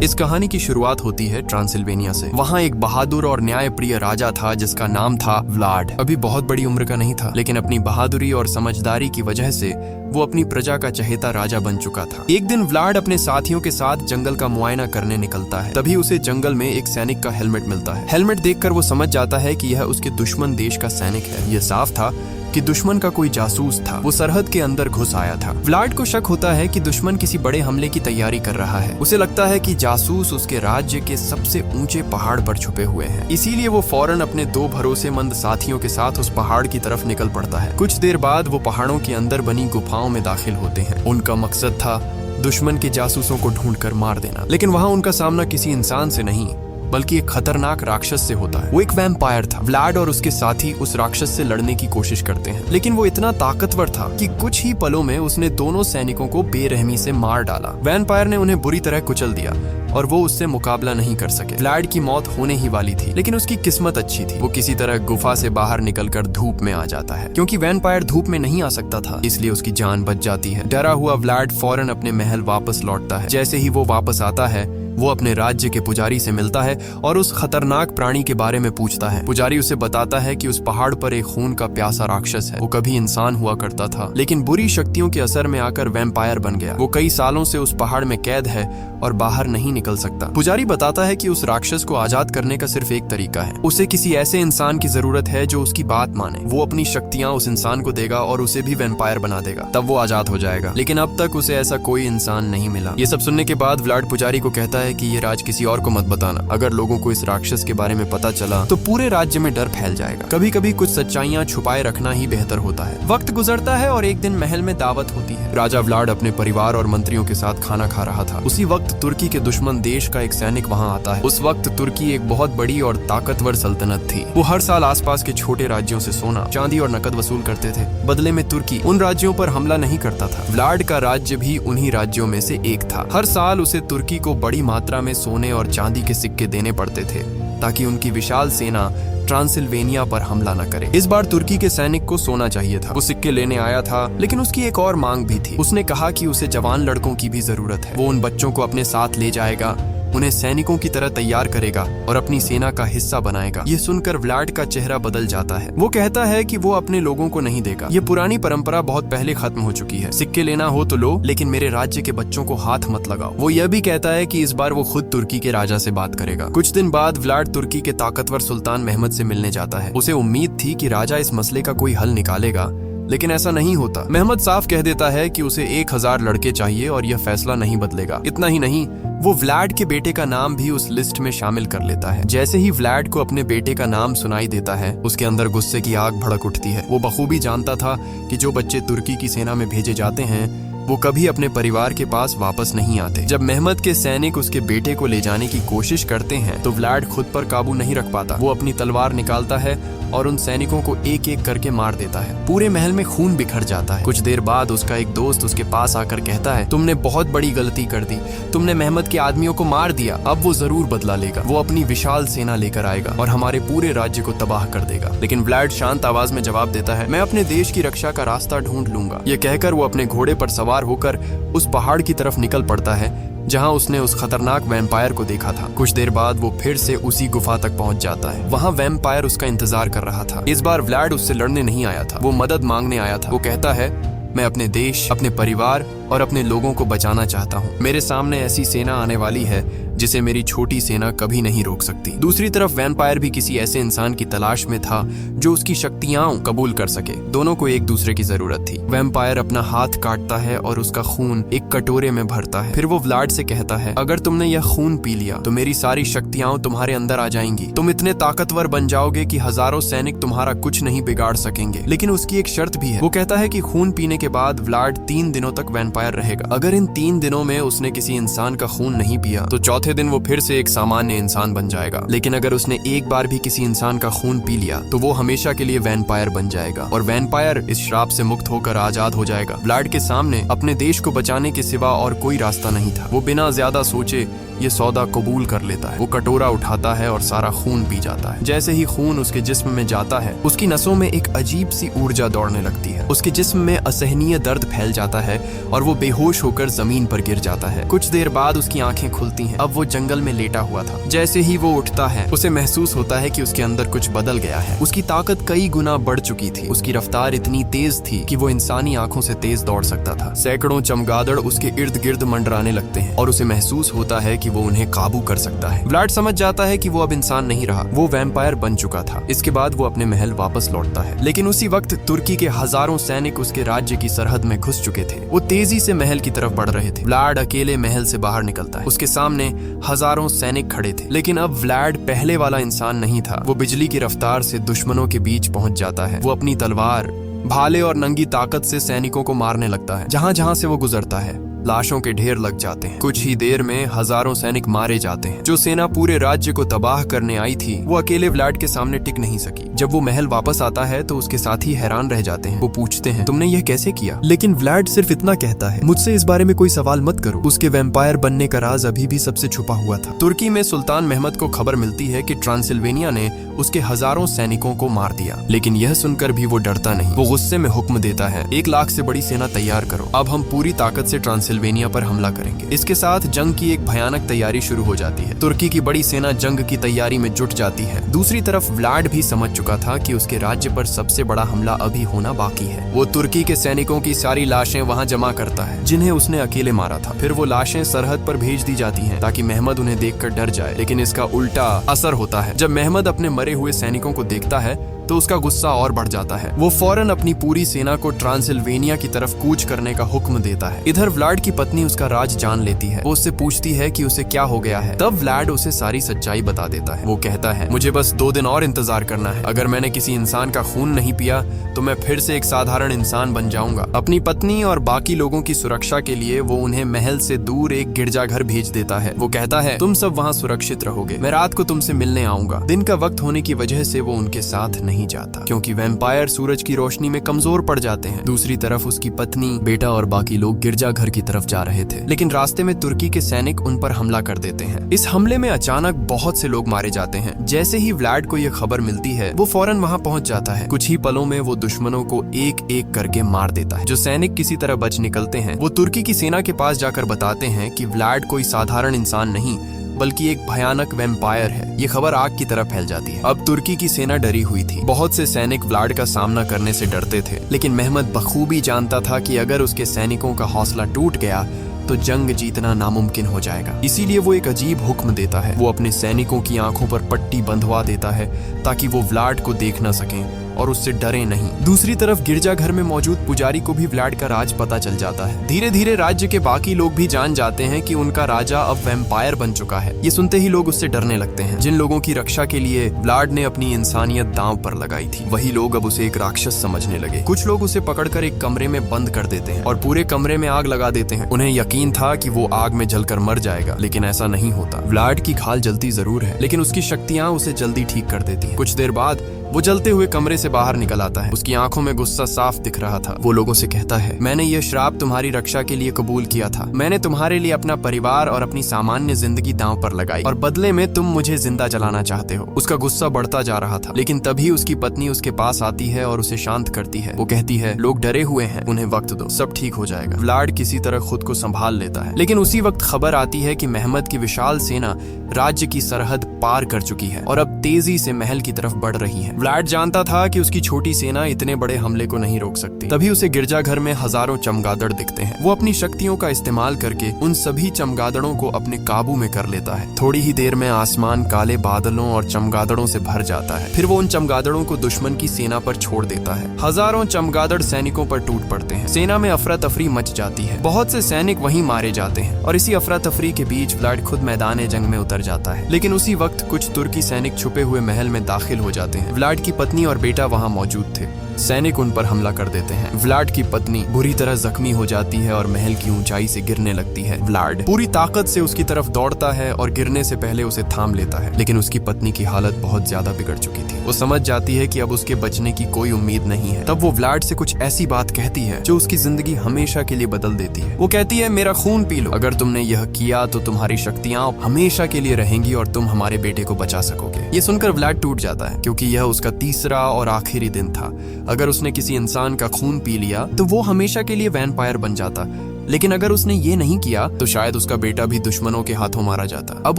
इस कहानी की शुरुआत होती है ट्रांसिल्वेनिया से। वहाँ एक बहादुर और न्यायप्रिय राजा था जिसका नाम था व्लाड। अभी बहुत बड़ी उम्र का नहीं था, लेकिन अपनी बहादुरी और समझदारी की वजह से वो अपनी प्रजा का चहेता राजा बन चुका था। एक दिन व्लाड अपने साथियों के साथ जंगल का मुआयना करने निकलता है। तभी उसे जंगल में एक सैनिक का हेलमेट मिलता है। हेलमेट देखकर वो समझ जाता है कि यह उसके दुश्मन देश का सैनिक है। यह साफ था कि दुश्मन का कोई जासूस था। वो सरहद के अंदर घुस आया था। व्लाड को शक होता है कि दुश्मन किसी बड़े हमले की तैयारी कर रहा है। उसे लगता है कि जासूस उसके राज्य के सबसे ऊंचे पहाड़ पर छुपे हुए हैं। इसीलिए वो फौरन अपने 2 भरोसेमंद साथियों के साथ उस पहाड़ की तरफ निकल पड़ता है। कुछ देर बाद वो पहाड़ों के अंदर बनी गुफाओं में दाखिल होते हैं। उनका मकसद था दुश्मन के जासूसों को ढूंढकर मार देना। लेकिन वहाँ उनका सामना किसी इंसान से नहीं, बल्कि एक खतरनाक राक्षस से होता है। वो एक वैम्पायर था। व्लाड और उसके साथी उस राक्षस से लड़ने की कोशिश करते हैं, लेकिन वो इतना ताकतवर था कि कुछ ही पलों में उसने दोनों सैनिकों को बेरहमी से मार डाला। वैम्पायर ने उन्हें बुरी तरह कुचल दिया और वो उससे मुकाबला नहीं कर सके। व्लाड की मौत होने ही वाली थी, लेकिन उसकी किस्मत अच्छी थी। वो किसी तरह गुफा से बाहर निकलकर धूप में आ जाता है। क्योंकि वैम्पायर धूप में नहीं आ सकता था, इसलिए उसकी जान बच जाती है। डरा हुआ व्लाड फौरन अपने महल वापस लौटता है। जैसे ही वो वापस आता है, वो अपने राज्य के पुजारी से मिलता है और उस खतरनाक प्राणी के बारे में पूछता है। पुजारी उसे बताता है कि उस पहाड़ पर एक खून का प्यासा राक्षस है। वो कभी इंसान हुआ करता था, लेकिन बुरी शक्तियों के असर में आकर वैम्पायर बन गया। वो कई सालों से उस पहाड़ में कैद है और बाहर नहीं निकल सकता। पुजारी बताता है कि उस राक्षस को आजाद करने का सिर्फ एक तरीका है। उसे किसी ऐसे इंसान की जरूरत है जो उसकी बात माने। वो अपनी शक्तियां उस इंसान को देगा और उसे भी वैम्पायर बना देगा, तब वो आजाद हो जाएगा। लेकिन अब तक उसे ऐसा कोई इंसान नहीं मिला। ये सब सुनने के बाद व्लाड पुजारी को कहता है कि ये राज किसी और को मत बताना। अगर लोगों को इस राक्षस के बारे में पता चला तो पूरे राज्य में डर फैल जाएगा। कभी कभी कुछ सच्चाइयां छुपाए रखना ही बेहतर होता है। वक्त गुजरता है और एक दिन महल में दावत होती है। राजा व्लाड अपने परिवार और मंत्रियों के साथ खाना खा रहा था। उसी वक्त तुर्की के दुश्मन देश का एक सैनिक वहाँ आता है। उस वक्त तुर्की एक बहुत बड़ी और ताकतवर सल्तनत थी। वो हर साल आसपास के छोटे राज्यों से सोना, चांदी और नकद वसूल करते थे। बदले में तुर्की उन राज्यों पर हमला नहीं करता था। व्लाड का राज्य भी उन्हीं राज्यों में से एक था। हर साल उसे तुर्की को बड़ी मात्रा में सोने और चांदी के सिक्के देने पड़ते थे ताकि उनकी विशाल सेना ट्रांसिल्वेनिया पर हमला न करे। इस बार तुर्की के सैनिक को सोना चाहिए था। वो सिक्के लेने आया था, लेकिन उसकी एक और मांग भी थी। उसने कहा कि उसे जवान लड़कों की भी जरूरत है। वो उन बच्चों को अपने साथ ले जाएगा, उन्हें सैनिकों की तरह तैयार करेगा और अपनी सेना का हिस्सा बनाएगा। ये सुनकर व्लाड का चेहरा बदल जाता है। वो कहता है कि वो अपने लोगों को नहीं देगा। ये पुरानी परंपरा बहुत पहले खत्म हो चुकी है। सिक्के लेना हो तो लो, लेकिन मेरे राज्य के बच्चों को हाथ मत लगाओ। वो यह भी कहता है कि इस बार वो खुद तुर्की के राजा से बात करेगा। कुछ दिन बाद व्लाड तुर्की के ताकतवर सुल्तान महमद से मिलने जाता है। उसे उम्मीद थी कि राजा इस मसले का कोई हल निकालेगा, लेकिन ऐसा नहीं होता। महमद साफ कह देता है कि उसे 1000 लड़के चाहिए और यह फैसला नहीं बदलेगा। इतना ही नहीं, वो व्लाड के बेटे का नाम भी उस लिस्ट में शामिल कर लेता है। जैसे ही व्लाड को अपने बेटे का नाम सुनाई देता है, उसके अंदर गुस्से की आग भड़क उठती है। वो बखूबी जानता था कि जो बच्चे तुर्की की सेना में भेजे जाते हैं वो कभी अपने परिवार के पास वापस नहीं आते। जब महमद के सैनिक उसके बेटे को ले जाने की कोशिश करते हैं तो व्लाड खुद पर काबू नहीं रख पाता। वो अपनी तलवार निकालता है और उन सैनिकों को एक एक करके मार देता है। पूरे महल में खून बिखर जाता है। कुछ देर बाद उसका एक दोस्त उसके पास आकर कहता है, तुमने बहुत बड़ी गलती कर दी। तुमने महमद के आदमियों को मार दिया। अब वो जरूर बदला लेगा। वो अपनी विशाल सेना लेकर आएगा और हमारे पूरे राज्य को तबाह कर देगा। लेकिन व्लाड शांत आवाज में जवाब देता है, मैं अपने देश की रक्षा का रास्ता ढूंढ लूंगा। ये कहकर वो अपने घोड़े पर सवार होकर उस पहाड़ की तरफ निकल पड़ता है जहां उसने उस खतरनाक वैम्पायर को देखा था। कुछ देर बाद वो फिर से उसी गुफा तक पहुंच जाता है। वहां वैम्पायर उसका इंतजार कर रहा था। इस बार व्लाड उससे लड़ने नहीं आया था, वो मदद मांगने आया था। वो कहता है, मैं अपने देश, अपने परिवार और अपने लोगों को बचाना चाहता हूँ। मेरे सामने ऐसी सेना आने वाली है जिसे मेरी छोटी सेना कभी नहीं रोक सकती। दूसरी तरफ वैम्पायर भी किसी ऐसे इंसान की तलाश में था जो उसकी शक्तियां कबूल कर सके। दोनों को एक दूसरे की जरूरत थी। वैम्पायर अपना हाथ काटता है और उसका खून एक कटोरे में भरता है। फिर वो व्लाड से कहता है, अगर तुमने यह खून पी लिया तो मेरी सारी शक्तियां तुम्हारे अंदर आ जाएंगी। तुम इतने ताकतवर बन जाओगे कि हजारों सैनिक तुम्हारा कुछ नहीं बिगाड़ सकेंगे। लेकिन उसकी एक शर्त भी है। वो कहता है कि खून पीने के बाद व्लाड 3 दिनों तक वैम्पायर रहेगा। अगर इन 3 दिनों में उसने किसी इंसान का खून नहीं पिया तो चौथे दिन वो फिर से एक सामान्य इंसान बन जाएगा। लेकिन अगर उसने एक बार भी किसी इंसान का खून पी लिया तो वो हमेशा के लिए वैम्पायर बन जाएगा और वैम्पायर इस श्राप से मुक्त होकर आजाद हो जाएगा। व्लाड के सामने अपने देश को बचाने के सिवा और कोई रास्ता नहीं था। वो बिना ज्यादा सोचे ये सौदा कबूल कर लेता है। वो कटोरा उठाता है और सारा खून पी जाता है। जैसे ही खून उसके जिस्म में जाता है, उसकी नसों में एक अजीब सी ऊर्जा दौड़ने लगती है। उसके जिस्म में असहनीय दर्द फैल जाता है और वो वो बेहोश होकर जमीन पर गिर जाता है। कुछ देर बाद उसकी आंखें खुलती हैं। अब वो जंगल में लेटा हुआ था। जैसे ही वो उठता है उसे महसूस होता है कि उसके अंदर कुछ बदल गया है। उसकी ताकत कई गुना बढ़ चुकी थी। उसकी रफ्तार इतनी तेज थी कि वो इंसानी आंखों से तेज दौड़ सकता था। सैकड़ों चमगादड़ उसके इर्द गिर्द मंडराने लगते हैं और उसे महसूस होता है कि वो उन्हें काबू कर सकता है। व्लाड समझ जाता है कि वो अब इंसान नहीं रहा, वो वैम्पायर बन चुका था। इसके बाद वो अपने महल वापस लौटता है, लेकिन उसी वक्त तुर्की के हजारों सैनिक उसके राज्य की सरहद में घुस चुके थे। वो तेजी से महल की तरफ बढ़ रहे थे। व्लाड अकेले महल से बाहर निकलता है। उसके सामने हजारों सैनिक खड़े थे, लेकिन अब व्लाड पहले वाला इंसान नहीं था। वो बिजली की रफ्तार से दुश्मनों के बीच पहुंच जाता है। वो अपनी तलवार, भाले और नंगी ताकत से सैनिकों को मारने लगता है। जहां जहां से वो गुजरता है लाशों के ढेर लग जाते हैं। कुछ ही देर में हजारों सैनिक मारे जाते हैं। जो सेना पूरे राज्य को तबाह करने आई थी वो अकेले व्लाड के सामने टिक नहीं सकी। जब वो महल वापस आता है तो उसके साथी हैरान रह जाते हैं। वो पूछते हैं, तुमने यह कैसे किया? लेकिन व्लाड सिर्फ इतना कहता है, मुझसे इस बारे में कोई सवाल मत करो। उसके वैम्पायर बनने का राज अभी भी सबसे छुपा हुआ था। तुर्की में सुल्तान महमद को खबर मिलती है कि ट्रांसिल्वेनिया ने उसके हजारों सैनिकों को मार दिया, लेकिन यह सुनकर भी वो डरता नहीं। वो गुस्से में हुक्म देता है, 1 लाख से बड़ी सेना तैयार करो। अब हम पूरी ताकत से ट्रांसिल्वेनिया पर हमला करेंगे। इसके साथ जंग की एक भयानक तैयारी शुरू हो जाती है। तुर्की की बड़ी सेना जंग की तैयारी में जुट जाती है। दूसरी तरफ व्लाड भी समझ चुका था कि उसके राज्य पर सबसे बड़ा हमला अभी होना बाकी है। वो तुर्की के सैनिकों की सारी लाशें वहां जमा करता है जिन्हें उसने अकेले मारा था। फिर वो लाशें सरहद पर भेज दी जाती हैं ताकि महमद उन्हें देखकर डर जाए, लेकिन इसका उल्टा असर होता है। जब महमद अपने मरे हुए सैनिकों को देखता है तो उसका गुस्सा और बढ़ जाता है। वो फौरन अपनी पूरी सेना को ट्रांसिल्वेनिया की तरफ कूच करने का हुक्म देता है। इधर व्लाड की पत्नी उसका राज जान लेती है। वो उससे पूछती है कि उसे क्या हो गया है। तब व्लाड उसे सारी सच्चाई बता देता है। वो कहता है, मुझे बस 2 दिन और इंतजार करना है। अगर मैंने किसी इंसान का खून नहीं पिया तो मैं फिर से एक साधारण इंसान बन जाऊंगा। अपनी पत्नी और बाकी लोगों की सुरक्षा के लिए वो उन्हें महल से दूर एक गिरजाघर भेज देता है। वो कहता है, तुम सब वहाँ सुरक्षित रहोगे, मैं रात को तुमसे मिलने आऊंगा। दिन का वक्त होने की वजह से वो उनके साथ नहीं जाता, क्योंकि वैम्पायर सूरज की रोशनी में कमजोर पड़ जाते हैं। दूसरी तरफ उसकी पत्नी, बेटा और बाकी लोग गिरजाघर की तरफ जा रहे थे, लेकिन रास्ते में तुर्की के सैनिक उन पर हमला कर देते हैं। इस हमले में अचानक बहुत से लोग मारे जाते हैं। जैसे ही व्लाड को यह खबर मिलती है वो फौरन वहां पहुंच जाता है। कुछ ही पलों में वो दुश्मनों को एक एक करके मार देता है। जो सैनिक किसी तरह बच निकलते हैं वो तुर्की की सेना के पास जाकर बताते हैं कि व्लाड कोई साधारण इंसान नहीं बल्कि एक भयानक वैम्पायर है। ये खबर आग की तरह फैल जाती है। अब तुर्की की सेना डरी हुई थी। बहुत से सैनिक व्लाड का सामना करने से डरते थे, लेकिन महमद बखूबी जानता था कि अगर उसके सैनिकों का हौसला टूट गया तो जंग जीतना नामुमकिन हो जाएगा। इसीलिए वो एक अजीब हुक्म देता है। वो अपने सैनिकों की आंखों पर पट्टी बंधवा देता है ताकि वो व्लाड को देख न सकें और उससे डरे नहीं। दूसरी तरफ गिरजाघर में मौजूद पुजारी को भी व्लाड का राज पता चल जाता है। धीरे धीरे राज्य के बाकी लोग भी जान जाते हैं कि उनका राजा अब वैम्पायर बन चुका है। ये सुनते ही लोग उससे डरने लगते हैं। जिन लोगों की रक्षा के लिए व्लाड ने अपनी इंसानियत दांव पर लगाई थी वही लोग अब उसे एक राक्षस समझने लगे। कुछ लोग उसे पकड़कर एक कमरे में बंद कर देते हैं और पूरे कमरे में आग लगा देते हैं। उन्हें यकीन था कि वो आग में जलकर मर जाएगा, लेकिन ऐसा नहीं होता। व्लाड की खाल जलती जरूर है, लेकिन उसकी शक्तियां उसे जल्दी ठीक कर देती हैं। कुछ देर बाद वो जलते हुए कमरे से बाहर निकल आता है। उसकी आंखों में गुस्सा साफ दिख रहा था। वो लोगों से कहता है, मैंने यह श्राप तुम्हारी रक्षा के लिए कबूल किया था। मैंने तुम्हारे लिए अपना परिवार और अपनी सामान्य जिंदगी दांव पर लगाई और बदले में तुम मुझे जिंदा जलाना चाहते हो। उसका गुस्सा बढ़ता जा रहा था, लेकिन तभी उसकी पत्नी उसके पास आती है और उसे शांत करती है। वो कहती है, लोग डरे हुए हैं, उन्हें वक्त दो, सब ठीक हो जाएगा। व्लाड किसी तरह खुद को संभाल लेता है, लेकिन उसी वक्त खबर आती है कि महमद की विशाल सेना राज्य की सरहद पार कर चुकी है और अब तेजी से महल की तरफ बढ़ रही है। व्लाड जानता था कि उसकी छोटी सेना इतने बड़े हमले को नहीं रोक सकती। तभी उसे गिरजाघर में हजारों चमगादड़ दिखते हैं। वो अपनी शक्तियों का इस्तेमाल करके उन सभी चमगादड़ों को अपने काबू में कर लेता है। थोड़ी ही देर में आसमान काले बादलों और चमगादड़ों से भर जाता है। फिर वो उन चमगादड़ों को दुश्मन की सेना पर छोड़ देता है। हजारों चमगादड़ सैनिकों पर टूट पड़ते हैं। सेना में अफरा तफरी मच जाती है। बहुत से सैनिक वहीं मारे जाते हैं और इसी अफरा तफरी के बीच व्लाड खुद मैदान जंग में उतर जाता है। लेकिन उसी वक्त कुछ तुर्की सैनिक छुपे हुए महल में दाखिल हो जाते हैं। व्लाड की पत्नी और बेटा वहां मौजूद थे। सैनिक उन पर हमला कर देते हैं। व्लाड की पत्नी बुरी तरह जख्मी हो जाती है और महल की ऊंचाई से गिरने लगती है। व्लाड पूरी ताकत से उसकी तरफ दौड़ता है और गिरने से पहले उसे थाम लेता है, लेकिन उसकी पत्नी की हालत बहुत ज्यादा बिगड़ चुकी थी। वो समझ जाती है कि अब उसके बचने की कोई उम्मीद नहीं है। तब वो व्लाड से कुछ ऐसी बात कहती है जो उसकी जिंदगी हमेशा के लिए बदल देती है। वो कहती है, मेरा खून पी लो। अगर तुमने यह किया तो तुम्हारी शक्तियां हमेशा के लिए रहेंगी और तुम हमारे बेटे को बचा सकोगे। ये सुनकर व्लाड टूट जाता है, क्योंकि यह उसका तीसरा और आखिरी दिन था। अगर उसने किसी इंसान का खून पी लिया तो वो हमेशा के लिए वैम्पायर बन जाता, लेकिन अगर उसने ये नहीं किया तो शायद उसका बेटा भी दुश्मनों के हाथों मारा जाता। अब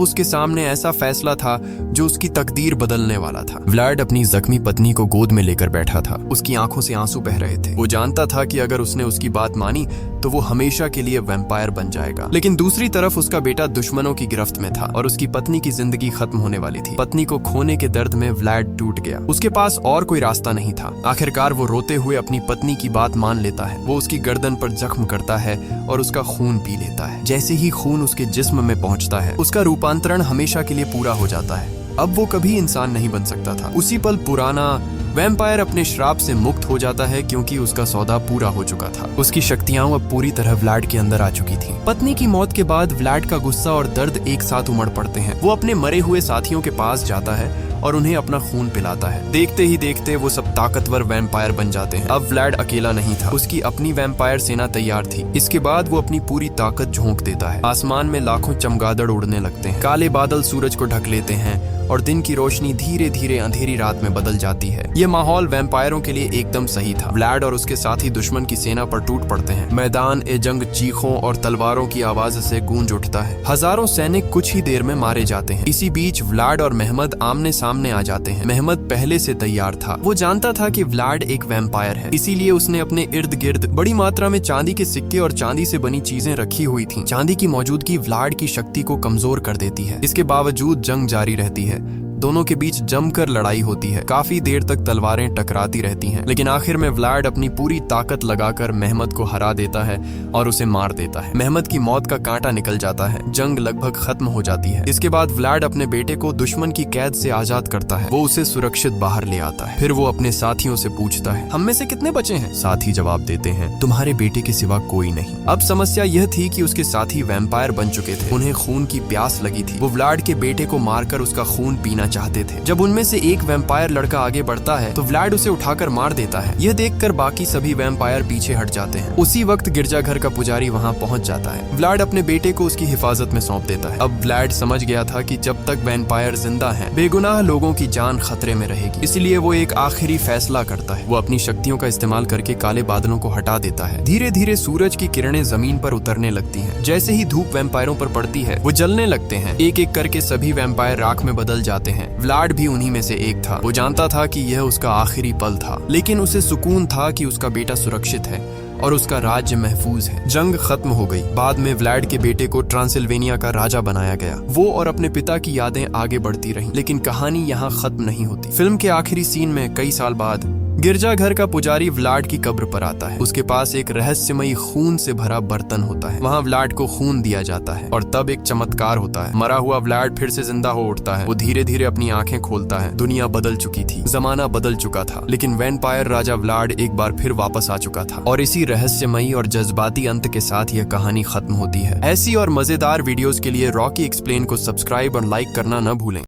उसके सामने ऐसा फैसला था जो उसकी तकदीर बदलने वाला था। व्लाड अपनी जख्मी पत्नी को गोद में लेकर बैठा था। उसकी आंखों से आंसू बह रहे थे। वो जानता था कि अगर उसने उसकी बात मानी तो वो हमेशा के लिए वैम्पायर बन जाएगा। लेकिन दूसरी तरफ उसका बेटा दुश्मनों की गिरफ्त में था और उसकी पत्नी की जिंदगी खत्म होने वाली थी। पत्नी को खोने के दर्द में व्लाड टूट गया। उसके पास और कोई रास्ता नहीं था। आखिरकार वो रोते हुए अपनी पत्नी की बात मान लेता है। वो उसकी गर्दन पर जख्म करता है और उसका खून पी लेता है। जैसे ही खून उसके जिस्म में पहुंचता है, उसका रूपांतरण हमेशा के लिए पूरा हो जाता है। अब वो कभी इंसान नहीं बन सकता था। उसी पल पुराना वैम्पायर अपने श्राप से मुक्त हो जाता है क्योंकि उसका सौदा पूरा हो चुका था। उसकी शक्तियां अब पूरी तरह व्लाड के अंदर आ चुकी थीं। पत्नी की मौत के बाद व्लाड का गुस्सा और दर्द एक साथ उमड़ पड़ते हैं। वो अपने मरे हुए साथियों के पास जाता है और उन्हें अपना खून पिलाता है। देखते ही देखते वो सब ताकतवर वैम्पायर बन जाते हैं। अब व्लाड अकेला नहीं था। उसकी अपनी वैम्पायर सेना तैयार थी। इसके बाद वो अपनी पूरी ताकत झोंक देता है। आसमान में लाखों चमगादड़ उड़ने लगते हैं। काले बादल सूरज को ढक लेते हैं और दिन की रोशनी धीरे धीरे अंधेरी रात में बदल जाती है। ये माहौल वैम्पायरों के लिए एकदम सही था। व्लाड और उसके साथी दुश्मन की सेना पर टूट पड़ते हैं। मैदान ए जंग चीखों और तलवारों की आवाज से गूंज उठता है। हजारों सैनिक कुछ ही देर में मारे जाते हैं। इसी बीच व्लाड और मेहमद आमने सामने आ जाते हैं। मेहमद पहले से तैयार था। वो जानता था कि व्लाड एक वैम्पायर है, इसीलिए उसने अपने इर्द गिर्द बड़ी मात्रा में चांदी के सिक्के और चांदी से बनी चीजें रखी हुई थी। चांदी की मौजूदगी व्लाड की शक्ति को कमजोर कर देती है। इसके बावजूद जंग जारी रहती है। दोनों के बीच जमकर लड़ाई होती है। काफी देर तक तलवारें टकराती रहती हैं, लेकिन आखिर में व्लाड अपनी पूरी ताकत लगाकर मेहमद को हरा देता है और उसे मार देता है। मेहमद की मौत का कांटा निकल जाता है। जंग लगभग खत्म हो जाती है। इसके बाद व्लाड अपने बेटे को दुश्मन की कैद से आजाद करता है। वो उसे सुरक्षित बाहर ले आता है। फिर वो अपने साथियों से पूछता है, हम में से कितने बचे हैं? साथी जवाब देते हैं, तुम्हारे बेटे के सिवा कोई नहीं। अब समस्या यह थी कि उसके साथी वैम्पायर बन चुके थे। उन्हें खून की प्यास लगी थी। वो व्लाड के बेटे को मारकर उसका खून पीना चाहते थे। जब उनमें से एक वैम्पायर लड़का आगे बढ़ता है तो व्लाड उसे उठाकर मार देता है। यह देखकर बाकी सभी वैम्पायर पीछे हट जाते हैं। उसी वक्त गिरजाघर का पुजारी वहां पहुंच जाता है। व्लाड अपने बेटे को उसकी हिफाजत में सौंप देता है। अब व्लाड समझ गया था कि जब तक वैम्पायर जिंदा हैं, बेगुनाह लोगों की जान खतरे में रहेगी। इसलिए वो एक आखिरी फैसला करता है। वो अपनी शक्तियों का इस्तेमाल करके काले बादलों को हटा देता है। धीरे धीरे सूरज की किरणें जमीन पर उतरने लगती हैं। जैसे ही धूप वैम्पायरों पर पड़ती है, वो जलने लगते हैं। एक एक करके सभी वैम्पायर राख में बदल जाते हैं। व्लाड भी उन्हीं में से एक था। वो जानता था कि यह उसका आखिरी पल था, लेकिन उसे सुकून था कि उसका बेटा सुरक्षित है और उसका राज्य महफूज है। जंग खत्म हो गई। बाद में व्लाड के बेटे को ट्रांसिल्वेनिया का राजा बनाया गया। वो और अपने पिता की यादें आगे बढ़ती रहीं, लेकिन कहानी यहाँ खत्म नहीं होती। फिल्म के आखिरी सीन में कई साल बाद गिरजाघर का पुजारी व्लाड की कब्र पर आता है। उसके पास एक रहस्यमयी खून से भरा बर्तन होता है। वहाँ व्लाड को खून दिया जाता है और तब एक चमत्कार होता है। मरा हुआ व्लाड फिर से जिंदा हो उठता है। वो धीरे धीरे अपनी आंखें खोलता है। दुनिया बदल चुकी थी, जमाना बदल चुका था, लेकिन वैम्पायर राजा व्लाड एक बार फिर वापस आ चुका था। और इसी रहस्यमयी और जज्बाती अंत के साथ यह कहानी खत्म होती है। ऐसी और मजेदार वीडियोस के लिए रॉकी एक्सप्लेन को सब्सक्राइब और लाइक करना न भूलें।